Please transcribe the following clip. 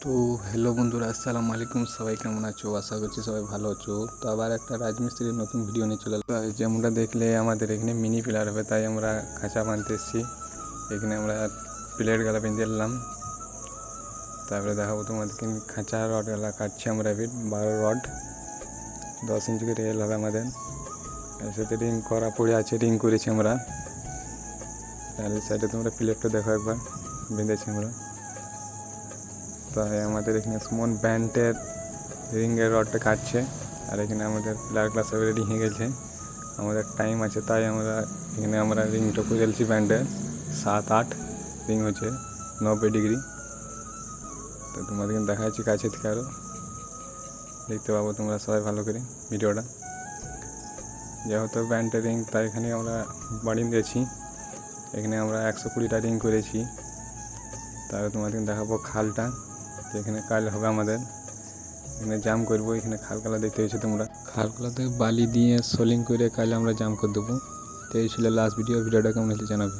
তো হ্যালো বন্ধুরা, আসসালামু আলাইকুম। সবাই কেমন আছো? আশা করছি সবাই ভালো আছো। তো আবার একটা রাজমিস্ত্রির নতুন ভিডিও নিয়ে চলে এলাম। যেমনটা দেখলে আমাদের এখানে মিনি পিলার হবে, তাই আমরা খাঁচা বাঁধতে এসেছি। এখানে আমরা প্লেট গালা বেঁধে এলাম। তারপরে দেখাবো তোমাদেরকে খাঁচা রড গালা কাটছি আমরা। 12 রড 10 ইঞ্চি করে রেল হবে আমাদের। এর সাথে রিং করা পড়ে আছে, রিং করেছি আমরা। তাহলে সাইডে তোমরা প্লেটটা দেখো একবার, বেঁধেছি আমরা। তাই আমাদের এখানে স্মল ব্যান্ডের রিংয়ের রডটা কাটছে। আর এখানে আমাদের পিলার গ্লাস রেডি হয়ে গেছে। আমাদের টাইম আছে, তাই আমরা রিংটা করে ফেলছি ব্যান্ডের। 7-8 রিং হচ্ছে 90 ডিগ্রি। তো তোমাদেরকে দেখা যাচ্ছে কাছে থেকে, আরও দেখতে পাবো তোমরা সবাই ভালো করে ভিডিওটা। যেহেতু ব্যান্ডের রিং, তাই এখানে আমরা বাড়িয়ে দিয়েছি। এখানে আমরা 120টা রিং করেছি। তারপরে তোমাদেরকে দেখাবো খালটা, যেখানে কাল হবে আমাদের। এখানে জাম করবো। এখানে খালগুলো দেখতে পেয়েছো তোমরা, খালগুলোতে বালি দিয়ে সোলিং করে কাল আমরা জাম করে দেবো। তো এই ছিল লাস্ট ভিডিওটা কেমন হয়েছে জানাবে।